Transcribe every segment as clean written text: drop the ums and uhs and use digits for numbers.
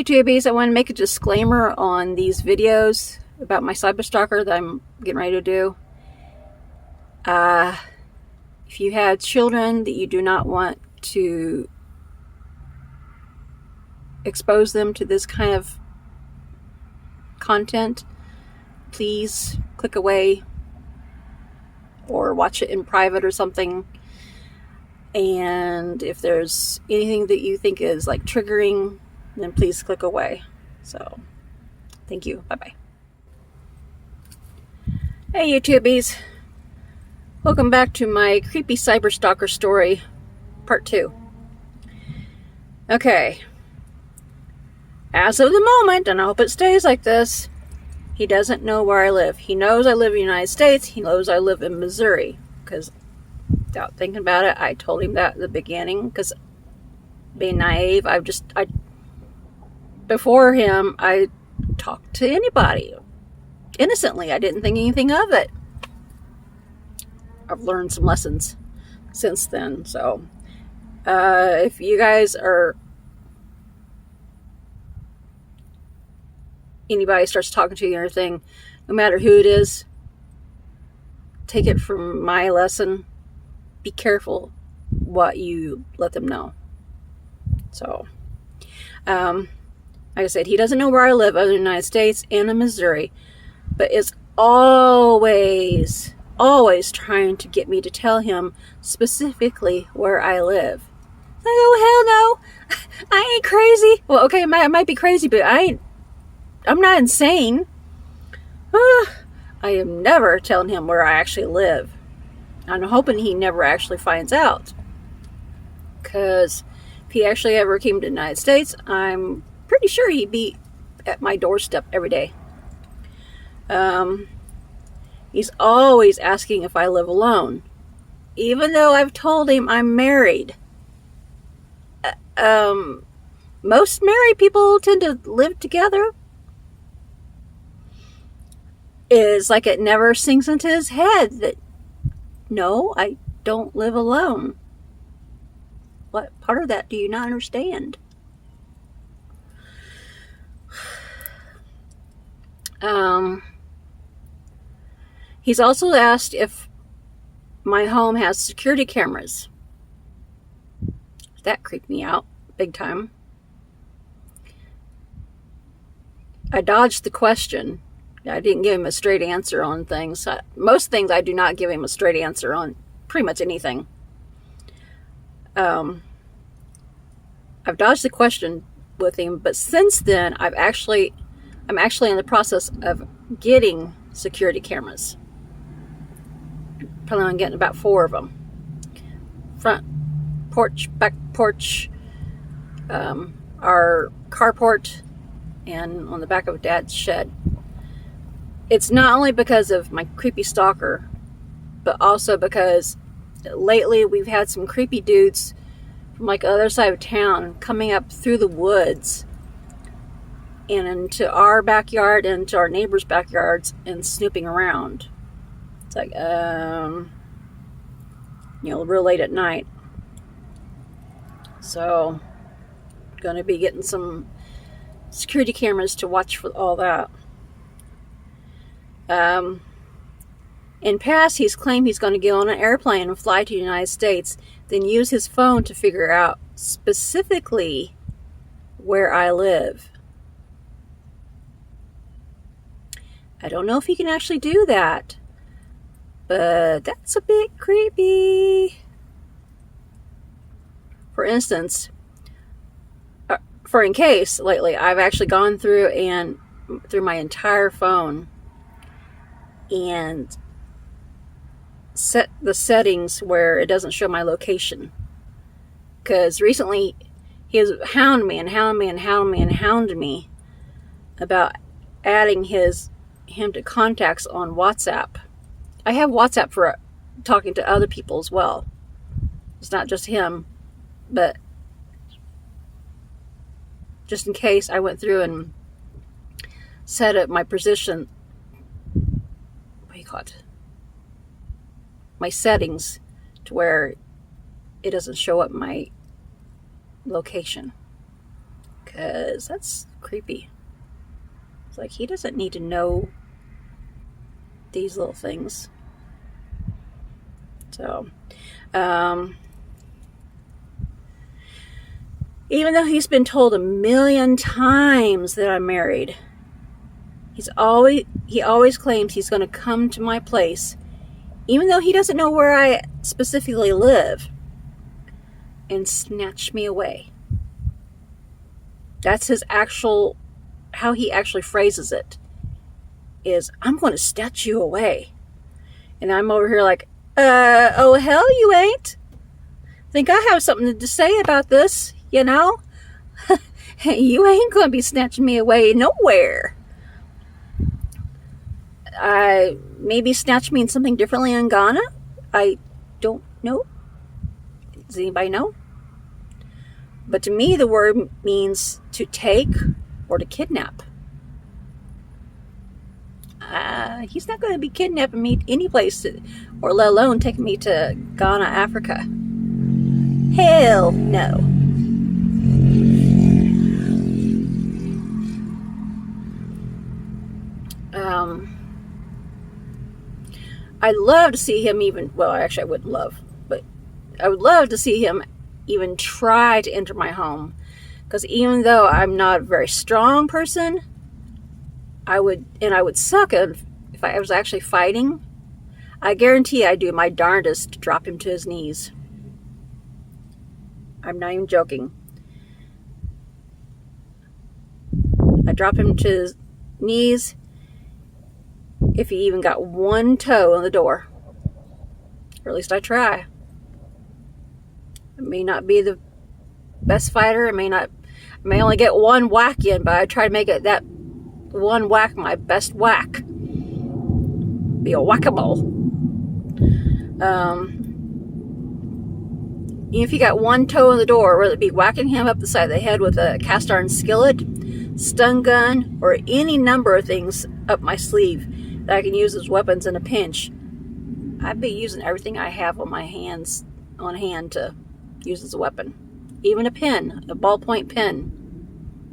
Hey YouTubies, I want to make a disclaimer on these videos about my cyber stalker that I'm getting ready to do. If you have children that you do not want to expose them to this kind of content, please click away or watch it in private or something. And if there's anything that you think is like triggering, then please click away. So, thank you. Bye-bye. Hey YouTubies. Welcome back to my creepy cyber stalker story, part 2. Okay. As of the moment, and I hope it stays like this, he doesn't know where I live. He knows I live in the United States. He knows I live in Missouri. Because, without thinking about it, I told him that at the beginning. Because, being naive, before him, I talked to anybody. Innocently. I didn't think anything of it. I've learned some lessons since then. So, if you guys are... anybody starts talking to you or anything, no matter who it is, take it from my lesson. Be careful what you let them know. So, like I said, he doesn't know where I live other than the United States and in Missouri, but is always trying to get me to tell him specifically where I live. Like, oh, hell no, I ain't crazy. Well, okay, I might be crazy, but I'm not insane. I am never telling him where I actually live. I'm hoping he never actually finds out. Because if he actually ever came to the United States, I'm pretty sure he'd be at my doorstep every day. He's always asking if I live alone. Even though I've told him I'm married. Most married people tend to live together. Is like it never sinks into his head that, no, I don't live alone. What part of that do you not understand? He's also asked if my home has security cameras. That creeped me out big time. I dodged the question. I didn't give him a straight answer on things. Most things I do not give him a straight answer on. Pretty much anything. I've dodged the question with him, but since then I'm actually in the process of getting security cameras. Planning on getting about 4 of them. Front porch, back porch, our carport, and on the back of Dad's shed. It's not only because of my creepy stalker, but also because lately we've had some creepy dudes from like the other side of town coming up through the woods and into our backyard and into our neighbors' backyards and snooping around. It's like, real late at night. So, going to be getting some security cameras to watch for all that. In past, he's claimed he's going to get on an airplane and fly to the United States, then use his phone to figure out specifically where I live. I don't know if he can actually do that, but that's a bit creepy. For instance, in case lately, I've actually gone through my entire phone and set the settings where it doesn't show my location. Because recently he has hounded me about adding him to contacts on WhatsApp. I have WhatsApp for talking to other people as well. It's not just him, but just in case, I went through and set up my position. What do you call it? My settings to where it doesn't show up my location. because that's creepy. It's like he doesn't need to know these little things. So, even though he's been told 1,000,000 times that I'm married, he always claims he's going to come to my place, even though he doesn't know where I specifically live, and snatch me away. That's how he actually phrases it, is, I'm going to snatch you away. And I'm over here like, oh hell you ain't. Think I have something to say about this, you know? You ain't going to be snatching me away nowhere. Maybe snatch means something differently in Ghana. I don't know. Does anybody know? But to me, the word means to take or to kidnap. He's not going to be kidnapping me any place, or let alone taking me to Ghana, Africa. Hell no. I'd love to see him actually I wouldn't love, but I would love to see him even try to enter my home. Because even though I'm not a very strong person, I would suck if I was actually fighting. I guarantee I'd do my darndest to drop him to his knees. I'm not even joking. I drop him to his knees if he even got one toe in the door. Or at least I try. I may not be the best fighter. I may only get one whack in, but I try to make it that one whack my best whack. Be a whack-a-mole. If you got one toe in the door, whether it be whacking him up the side of the head with a cast iron skillet, stun gun, or any number of things up my sleeve that I can use as weapons in a pinch, I'd be using everything I have on hand to use as a weapon. Even a pen, a ballpoint pen,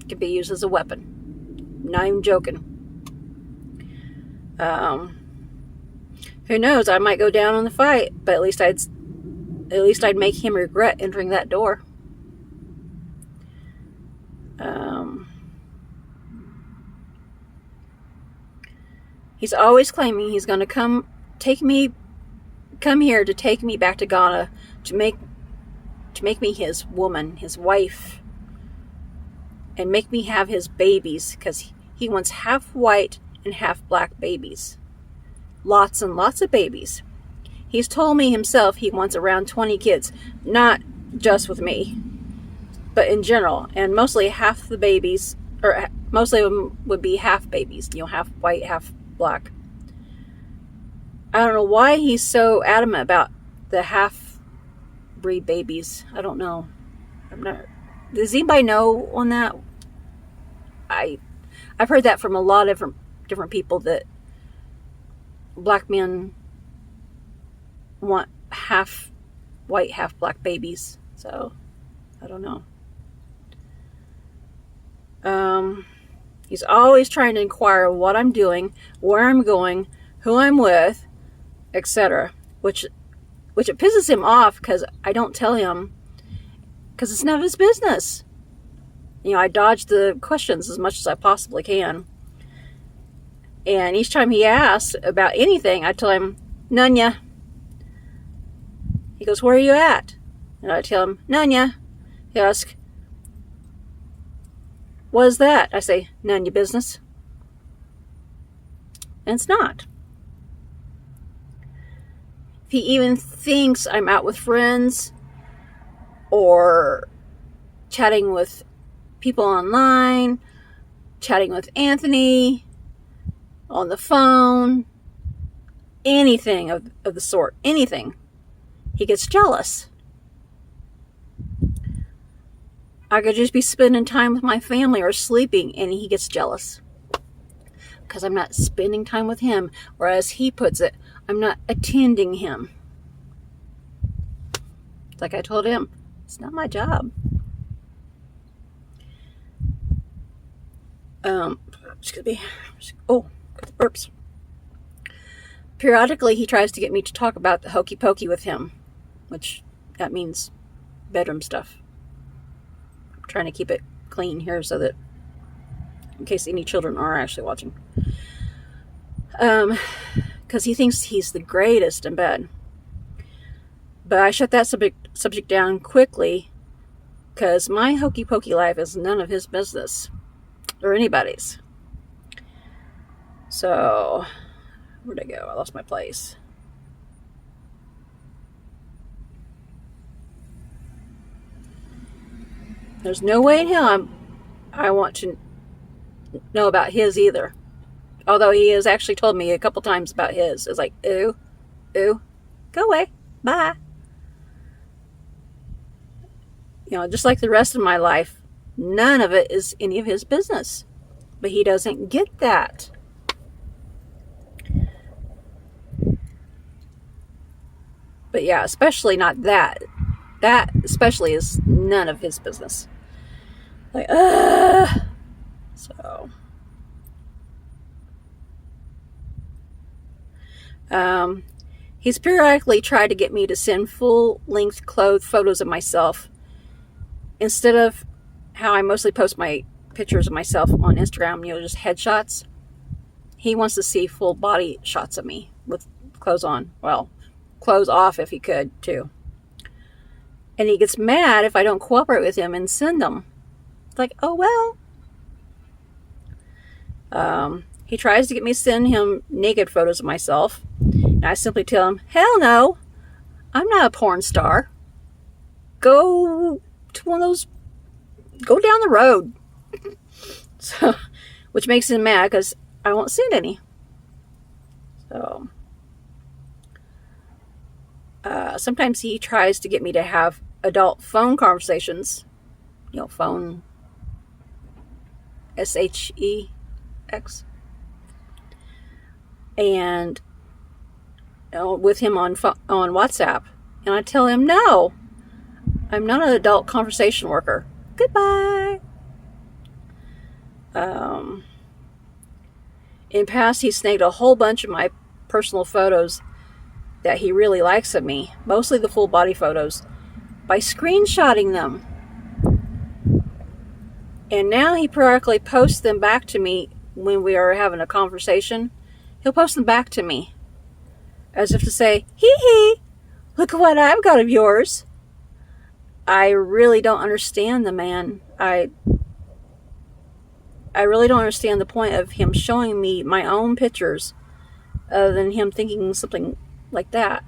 could be used as a weapon. Not even joking. Who knows? I might go down in the fight, but at least I'd make him regret entering that door. He's always claiming he's going to come here to take me back to Ghana to make me his woman, his wife, and make me have his babies, because he wants half white and half black babies. Lots and lots of babies. He's told me himself he wants around 20 kids, not just with me, but in general. And mostly half the babies, or mostly of them would be half babies, half white, half black. I don't know why he's so adamant about the half-breed babies. I don't know. Does anybody know on that? I've heard that from a lot of different people, that black men want half white, half black babies. So, I don't know. He's always trying to inquire what I'm doing, where I'm going, who I'm with, etc. Which it pisses him off, because I don't tell him, because it's none of his business. I dodge the questions as much as I possibly can. And each time he asks about anything, I tell him, Nunya. He goes, where are you at? And I tell him, Nunya. He asks, what is that? I say, none your business. And it's not. If he even thinks I'm out with friends or chatting with people online, chatting with Anthony on the phone, anything of the sort, anything, he gets jealous. I could just be spending time with my family or sleeping, and he gets jealous because I'm not spending time with him, or as he puts it, I'm not attending him. Like I told him, it's not my job. Excuse me. Oh, got the burps. Periodically, he tries to get me to talk about the hokey pokey with him, which that means bedroom stuff. I'm trying to keep it clean here so that in case any children are actually watching. Because he thinks he's the greatest in bed. But I shut that subject down quickly because my hokey pokey life is none of his business or anybody's. So, where'd I go? I lost my place. There's no way in hell I want to know about his either. Although he has actually told me a couple times about his. It's like, ooh, go away, bye. You know, just like the rest of my life, none of it is any of his business. But he doesn't get that. But yeah, especially not that. That especially is none of his business. Like, So. He's periodically tried to get me to send full-length clothed photos of myself instead of how I mostly post my pictures of myself on Instagram, you know, just headshots. He wants to see full body shots of me with clothes on. Well, clothes off if he could, too. And he gets mad if I don't cooperate with him and send them. It's like, oh, well. He tries to get me to send him naked photos of myself. And I simply tell him, hell no, I'm not a porn star. Go to one of those, go down the road. So, which makes him mad because I won't send any. So, sometimes he tries to get me to have adult phone conversations. You know, phone, SHEX. And with him on WhatsApp, and I tell him, no, I'm not an adult conversation worker. Goodbye. In past, he snagged a whole bunch of my personal photos that he really likes of me, mostly the full body photos, by screenshotting them. And now he periodically posts them back to me when we are having a conversation. He'll post them back to me as if to say, hee hee, look at what I've got of yours. I really don't understand the man. I really don't understand the point of him showing me my own pictures other than him thinking something like that.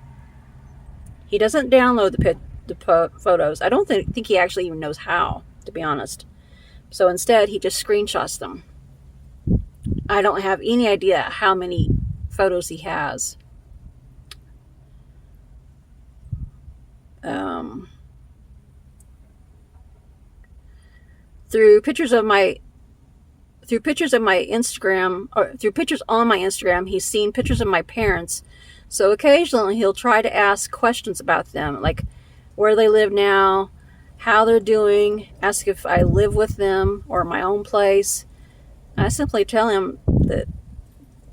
He doesn't download the photos. I don't think he actually even knows how, to be honest. So instead, he just screenshots them. I don't have any idea how many photos he has. Through pictures on my Instagram, or through pictures on my Instagram, he's seen pictures of my parents. So occasionally he'll try to ask questions about them, like where they live now, how they're doing, ask if I live with them or my own place. I simply tell him that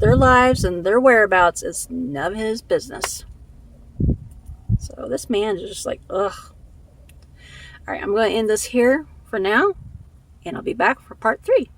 their lives and their whereabouts is none of his business. So this man is just like, ugh. All right, I'm going to end this here for now, and I'll be back for part 3.